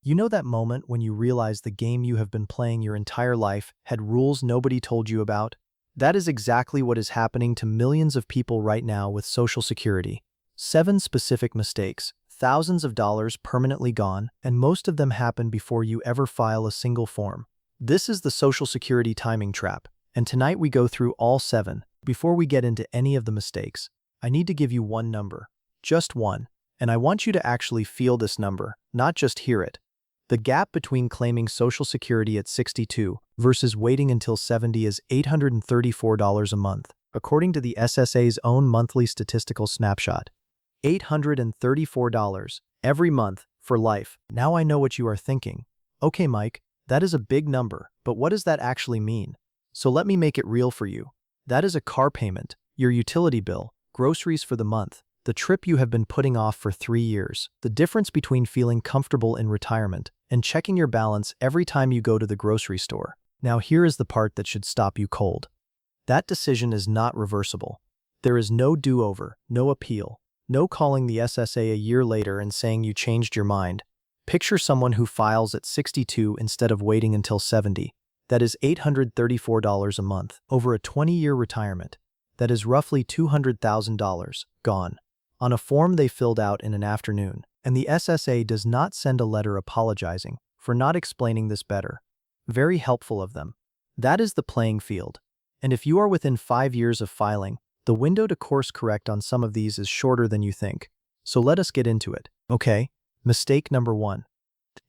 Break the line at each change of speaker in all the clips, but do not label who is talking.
You know that moment when you realize the game you have been playing your entire life had rules nobody told you about? That is exactly what is happening to millions of people right now with Social Security. 7 specific mistakes, thousands of dollars permanently gone, and most of them happen before you ever file a single form. This is the Social Security timing trap, and tonight we go through all 7. Before we get into any of the mistakes, I need to give you one number. Just one. And I want you to actually feel this number, not just hear it. The gap between claiming Social Security at 62 versus waiting until 70 is $834 a month, according to the SSA's own monthly statistical snapshot. $834 every month for life. Now I know what you are thinking. Okay, Mike, that is a big number, but what does that actually mean? So let me make it real for you. That is a car payment, your utility bill, groceries for the month, the trip you have been putting off for 3 years, the difference between feeling comfortable in retirement and checking your balance every time you go to the grocery store. Now here is the part that should stop you cold. That decision is not reversible. There is no do-over, no appeal, no calling the SSA a year later and saying you changed your mind. Picture someone who files at 62 instead of waiting until 70. That is $834 a month over a 20-year retirement. That is roughly $200,000 gone on a form they filled out in an afternoon. And the SSA does not send a letter apologizing for not explaining this better. Very helpful of them. That is the playing field. And if you are within 5 years of filing, the window to course correct on some of these is shorter than you think. So let us get into it. Okay, mistake number 1.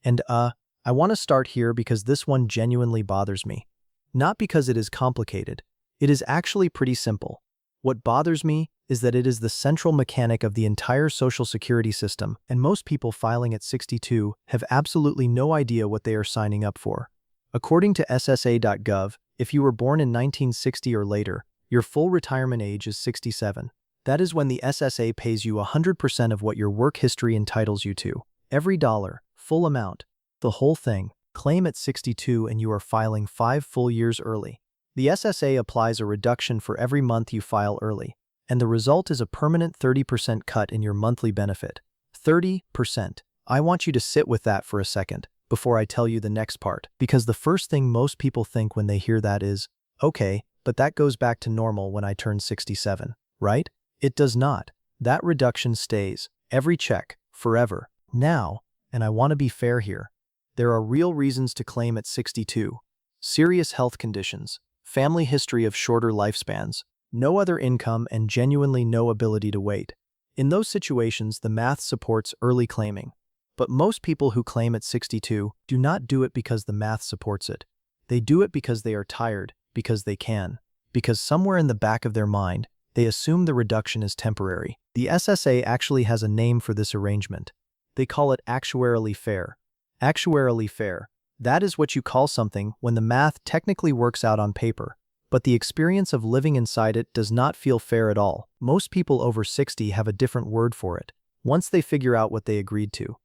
And I want to start here because this one genuinely bothers me. Not because it is complicated. It is actually pretty simple. What bothers me is that it is the central mechanic of the entire Social Security system, and most people filing at 62 have absolutely no idea what they are signing up for. According to SSA.gov, if you were born in 1960 or later, your full retirement age is 67. That is when the SSA pays you 100% of what your work history entitles you to. Every dollar, full amount, the whole thing. Claim at 62 and you are filing 5 full years early. The SSA applies a reduction for every month you file early, and the result is a permanent 30% cut in your monthly benefit. 30%. I want you to sit with that for a second before I tell you the next part, because the first thing most people think when they hear that is, okay, but that goes back to normal when I turn 67, right? It does not. That reduction stays, every check, forever. Now, and I want to be fair here, there are real reasons to claim at 62. Serious health conditions, family history of shorter lifespans, no other income, and genuinely no ability to wait. In those situations, the math supports early claiming. But most people who claim at 62 do not do it because the math supports it. They do it because they are tired, because they can, because somewhere in the back of their mind, they assume the reduction is temporary. The SSA actually has a name for this arrangement. They call it actuarially fair. Actuarially fair. That is what you call something when the math technically works out on paper, but the experience of living inside it does not feel fair at all. Most people over 60 have a different word for it, once they figure out what they agreed to.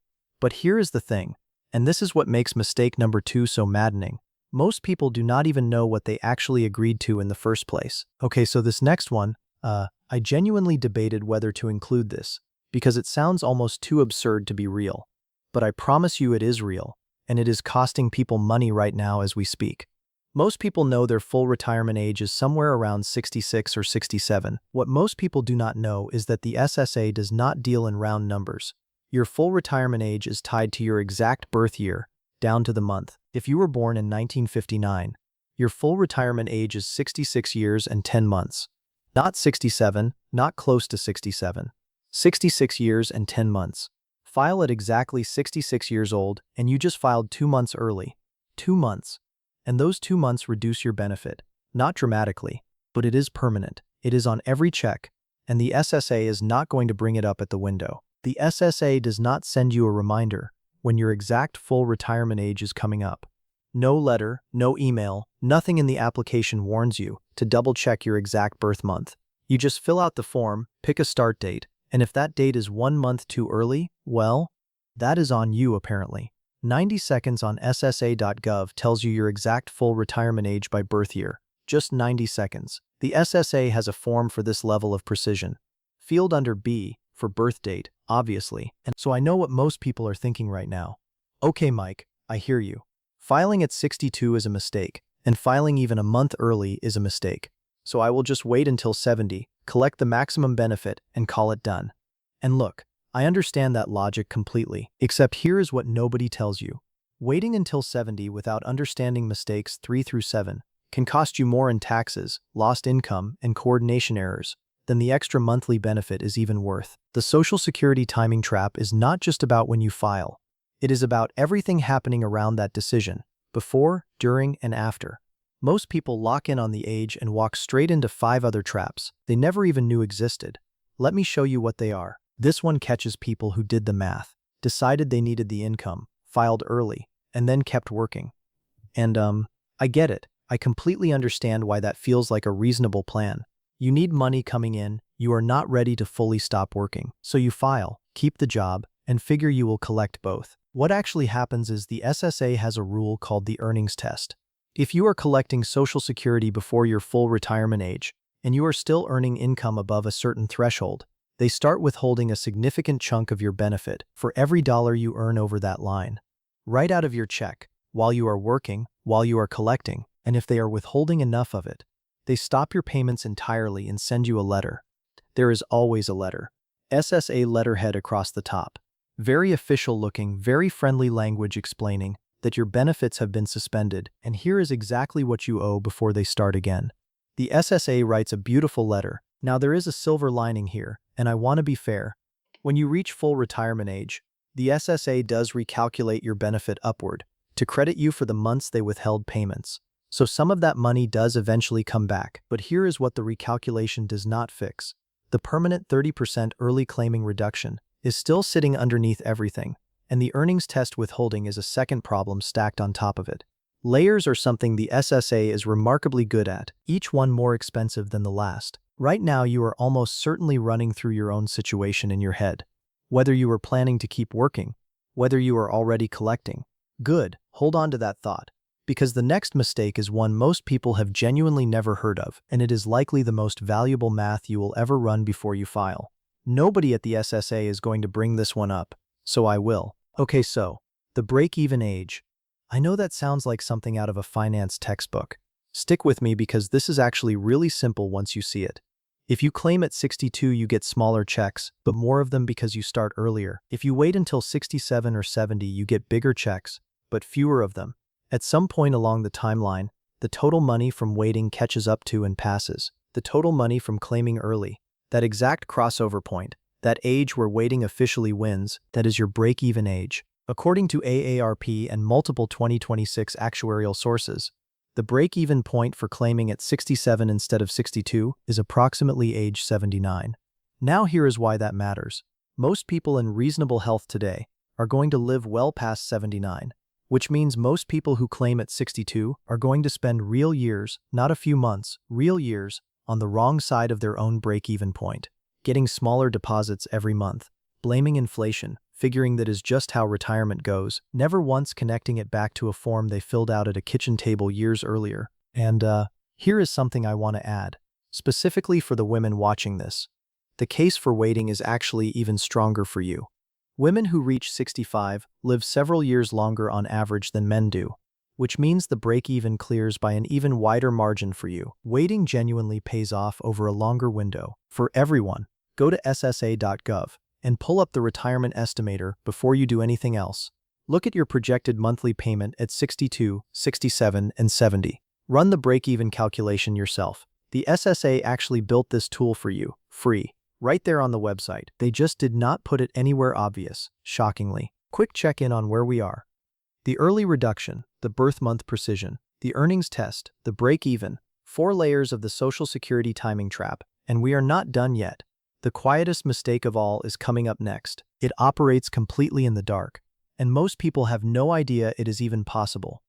But here is the thing, and this is what makes mistake number 2 so maddening. Most people do not even know what they actually agreed to in the first place. Okay, so this next one, I genuinely debated whether to include this, because it sounds almost too absurd to be real. But I promise you it is real. And it is costing people money right now as we speak. Most people know their full retirement age is somewhere around 66 or 67. What most people do not know is that the SSA does not deal in round numbers. Your full retirement age is tied to your exact birth year, down to the month. If you were born in 1959, your full retirement age is 66 years and 10 months. Not 67, not close to 67. 66 years and 10 months. File at exactly 66 years old, and you just filed 2 months early. 2 months. And those 2 months reduce your benefit. Not dramatically, but it is permanent. It is on every check, and the SSA is not going to bring it up at the window. The SSA does not send you a reminder when your exact full retirement age is coming up. No letter, no email, nothing in the application warns you to double-check your exact birth month. You just fill out the form, pick a start date, and if that date is 1 month too early, well, that is on you apparently. 90 seconds on SSA.gov tells you your exact full retirement age by birth year. Just 90 seconds. The SSA has a form for this level of precision. Field under B for birth date, obviously. And so I know what most people are thinking right now. Okay, Mike, I hear you. Filing at 62 is a mistake, and filing even a month early is a mistake. So I will just wait until 70, collect the maximum benefit, and call it done. And look, I understand that logic completely, except here is what nobody tells you. Waiting until 70 without understanding mistakes 3 through 7 can cost you more in taxes, lost income, and coordination errors than the extra monthly benefit is even worth. The Social Security timing trap is not just about when you file. It is about everything happening around that decision, before, during, and after. Most people lock in on the age and walk straight into 5 other traps they never even knew existed. Let me show you what they are. This one catches people who did the math, decided they needed the income, filed early, and then kept working. And I get it. I completely understand why that feels like a reasonable plan. You need money coming in, you are not ready to fully stop working. So you file, keep the job, and figure you will collect both. What actually happens is the SSA has a rule called the earnings test. If you are collecting Social Security before your full retirement age, and you are still earning income above a certain threshold, they start withholding a significant chunk of your benefit for every dollar you earn over that line. Right out of your check, while you are working, while you are collecting, and if they are withholding enough of it, they stop your payments entirely and send you a letter. There is always a letter. SSA letterhead across the top. Very official looking, very friendly language explaining that your benefits have been suspended, and here is exactly what you owe before they start again. The SSA writes a beautiful letter. Now there is a silver lining here, and I want to be fair. When you reach full retirement age, the SSA does recalculate your benefit upward to credit you for the months they withheld payments. So some of that money does eventually come back, but here is what the recalculation does not fix. The permanent 30% early claiming reduction is still sitting underneath everything, and the earnings test withholding is a second problem stacked on top of it. Layers are something the SSA is remarkably good at, each one more expensive than the last. Right now you are almost certainly running through your own situation in your head. Whether you are planning to keep working, whether you are already collecting. Good, hold on to that thought. Because the next mistake is one most people have genuinely never heard of, and it is likely the most valuable math you will ever run before you file. Nobody at the SSA is going to bring this one up, so I will. Okay, so, the break-even age. I know that sounds like something out of a finance textbook. Stick with me because this is actually really simple once you see it. If you claim at 62, you get smaller checks, but more of them because you start earlier. If you wait until 67 or 70, you get bigger checks, but fewer of them. At some point along the timeline, the total money from waiting catches up to and passes the total money from claiming early. That exact crossover point, that age where waiting officially wins, that is your break-even age. According to AARP and multiple 2026 actuarial sources, the break-even point for claiming at 67 instead of 62 is approximately age 79. Now here is why that matters. Most people in reasonable health today are going to live well past 79. Which means most people who claim at 62 are going to spend real years, not a few months, real years, on the wrong side of their own break-even point, getting smaller deposits every month, blaming inflation, figuring that is just how retirement goes, never once connecting it back to a form they filled out at a kitchen table years earlier. And here is something I want to add, specifically for the women watching this. The case for waiting is actually even stronger for you. Women who reach 65 live several years longer on average than men do, which means the break-even clears by an even wider margin for you. Waiting genuinely pays off over a longer window. For everyone, go to SSA.gov and pull up the retirement estimator before you do anything else. Look at your projected monthly payment at 62, 67, and 70. Run the break-even calculation yourself. The SSA actually built this tool for you, free. Right there on the website. They just did not put it anywhere obvious, shockingly. Quick check-in on where we are. The early reduction, the birth month precision, the earnings test, the break-even, 4 layers of the Social Security timing trap, and we are not done yet. The quietest mistake of all is coming up next. It operates completely in the dark, and most people have no idea it is even possible.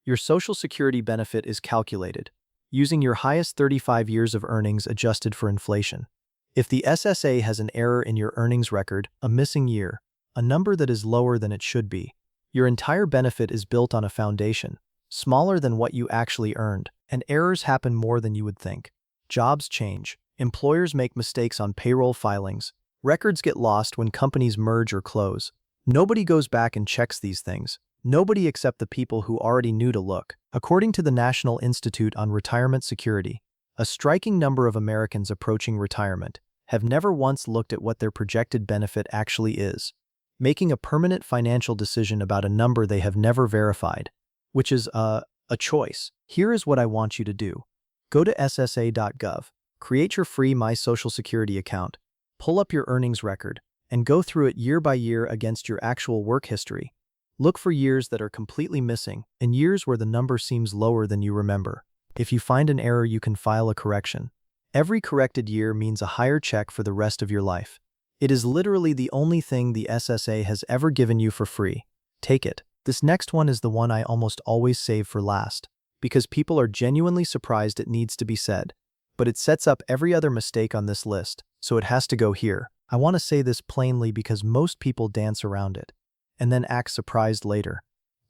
Your Social Security benefit is calculated, using your highest 35 years of earnings adjusted for inflation. If the SSA has an error in your earnings record, a missing year, a number that is lower than it should be, your entire benefit is built on a foundation, smaller than what you actually earned, and errors happen more than you would think. Jobs change, employers make mistakes on payroll filings, records get lost when companies merge or close, Nobody goes back and checks these things. Nobody except the people who already knew to look. According to the National Institute on Retirement Security, a striking number of Americans approaching retirement have never once looked at what their projected benefit actually is, making a permanent financial decision about a number they have never verified, which is a choice. Here is what I want you to do. Go to SSA.gov, create your free My Social Security account, pull up your earnings record, and go through it year by year against your actual work history. Look for years that are completely missing and years where the number seems lower than you remember. If you find an error, you can file a correction. Every corrected year means a higher check for the rest of your life. It is literally the only thing the SSA has ever given you for free. Take it. This next one is the one I almost always save for last, because people are genuinely surprised it needs to be said. But it sets up every other mistake on this list, so it has to go here. I want to say this plainly because most people dance around it and then act surprised later.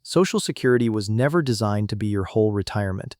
Social Security was never designed to be your whole retirement.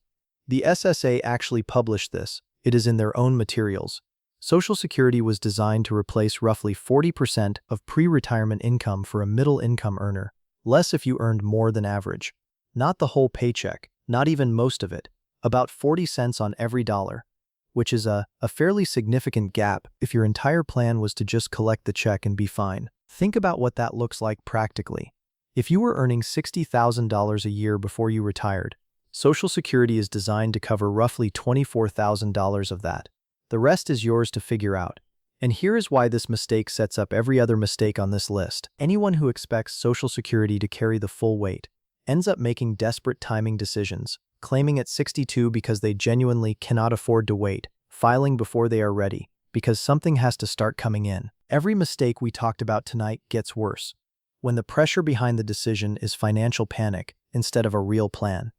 The SSA actually published this. It is in their own materials. Social Security was designed to replace roughly 40% of pre-retirement income for a middle-income earner, less if you earned more than average. Not the whole paycheck, not even most of it, about 40 cents on every dollar, which is a fairly significant gap if your entire plan was to just collect the check and be fine. Think about what that looks like practically. If you were earning $60,000 a year before you retired, Social Security is designed to cover roughly $24,000 of that. The rest is yours to figure out. And here is why this mistake sets up every other mistake on this list. Anyone who expects Social Security to carry the full weight ends up making desperate timing decisions, claiming at 62 because they genuinely cannot afford to wait, filing before they are ready, because something has to start coming in. Every mistake we talked about tonight gets worse when the pressure behind the decision is financial panic instead of a real plan.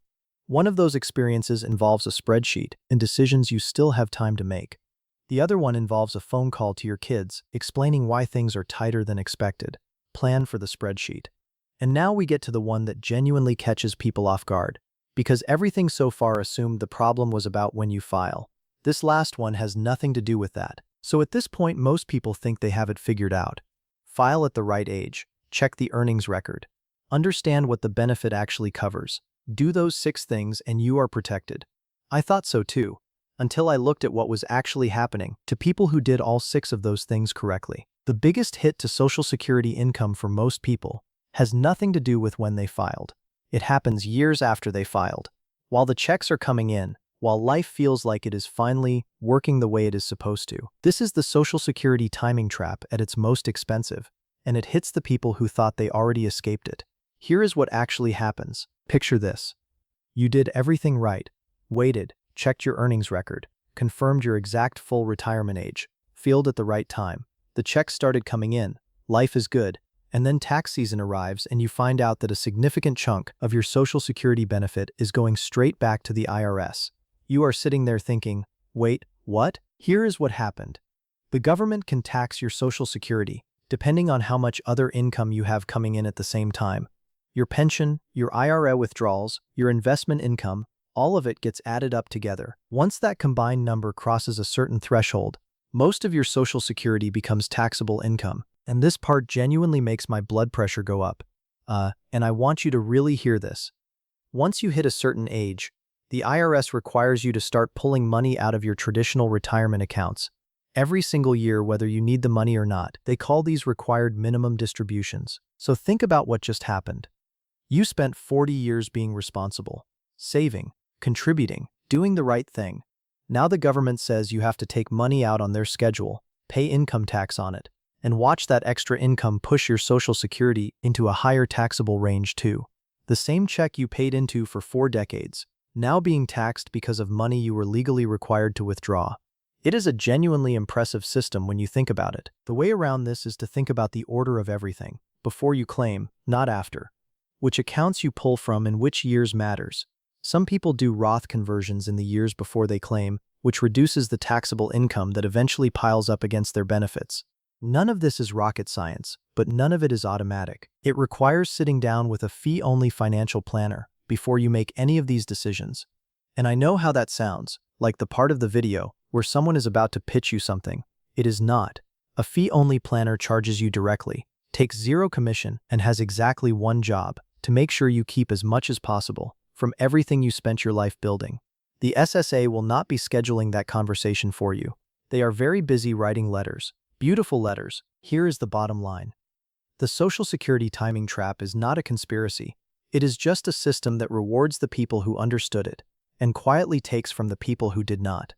One of those experiences involves a spreadsheet and decisions you still have time to make. The other one involves a phone call to your kids explaining why things are tighter than expected. Plan for the spreadsheet. And now we get to the one that genuinely catches people off guard, because everything so far assumed the problem was about when you file. This last one has nothing to do with that. So at this point, most people think they have it figured out. File at the right age. Check the earnings record. Understand what the benefit actually covers. Do those 6 things and you are protected. I thought so too, until I looked at what was actually happening to people who did all 6 of those things correctly. The biggest hit to Social Security income for most people has nothing to do with when they filed. It happens years after they filed. While the checks are coming in, while life feels like it is finally working the way it is supposed to. This is the Social Security timing trap at its most expensive, and it hits the people who thought they already escaped it. Here is what actually happens. Picture this. You did everything right, waited, checked your earnings record, confirmed your exact full retirement age, filed at the right time. The checks started coming in, life is good, and then tax season arrives and you find out that a significant chunk of your Social Security benefit is going straight back to the IRS. You are sitting there thinking, wait, what? Here is what happened. The government can tax your Social Security, depending on how much other income you have coming in at the same time. Your pension, your IRA withdrawals, your investment income, all of it gets added up together. Once that combined number crosses a certain threshold, most of your Social Security becomes taxable income. And this part genuinely makes my blood pressure go up. And I want you to really hear this. Once you hit a certain age, the IRS requires you to start pulling money out of your traditional retirement accounts. Every single year, whether you need the money or not. They call these required minimum distributions. So think about what just happened. You spent 40 years being responsible, saving, contributing, doing the right thing. Now the government says you have to take money out on their schedule, pay income tax on it, and watch that extra income push your Social Security into a higher taxable range too. The same check you paid into for 4 decades, now being taxed because of money you were legally required to withdraw. It is a genuinely impressive system when you think about it. The way around this is to think about the order of everything, before you claim, not after. Which accounts you pull from and which years matters. Some people do Roth conversions in the years before they claim, which reduces the taxable income that eventually piles up against their benefits. None of this is rocket science, but none of it is automatic. It requires sitting down with a fee-only financial planner before you make any of these decisions. And I know how that sounds, like the part of the video where someone is about to pitch you something. It is not. A fee-only planner charges you directly, takes zero commission, and has exactly one job: to make sure you keep as much as possible from everything you spent your life building. The SSA will not be scheduling that conversation for you. They are very busy writing letters, beautiful letters. Here is the bottom line. The Social Security timing trap is not a conspiracy. It is just a system that rewards the people who understood it and quietly takes from the people who did not.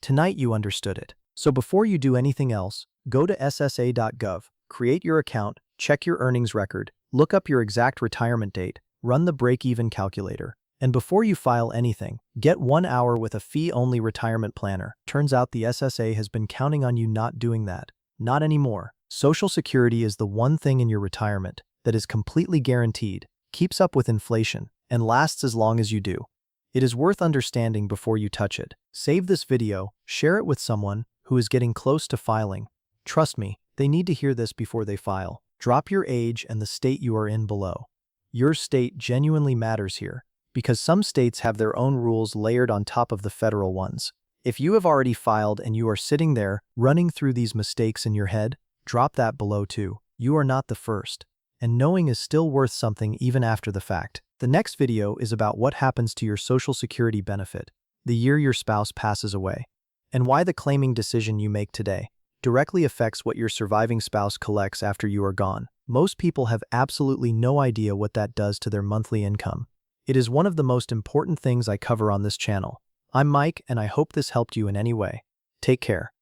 Tonight you understood it. So before you do anything else, go to SSA.gov, create your account, check your earnings record, look up your exact retirement date, run the break-even calculator, and before you file anything, get 1 hour with a fee-only retirement planner. Turns out the SSA has been counting on you not doing that. Not anymore. Social Security is the one thing in your retirement that is completely guaranteed, keeps up with inflation, and lasts as long as you do. It is worth understanding before you touch it. Save this video, share it with someone who is getting close to filing. Trust me, they need to hear this before they file. Drop your age and the state you are in below. Your state genuinely matters here, because some states have their own rules layered on top of the federal ones. If you have already filed and you are sitting there running through these mistakes in your head, drop that below too. You are not the first, and knowing is still worth something even after the fact. The next video is about what happens to your Social Security benefit the year your spouse passes away, and why the claiming decision you make today directly affects what your surviving spouse collects after you are gone. Most people have absolutely no idea what that does to their monthly income. It is one of the most important things I cover on this channel. I'm Mike, and I hope this helped you in any way. Take care.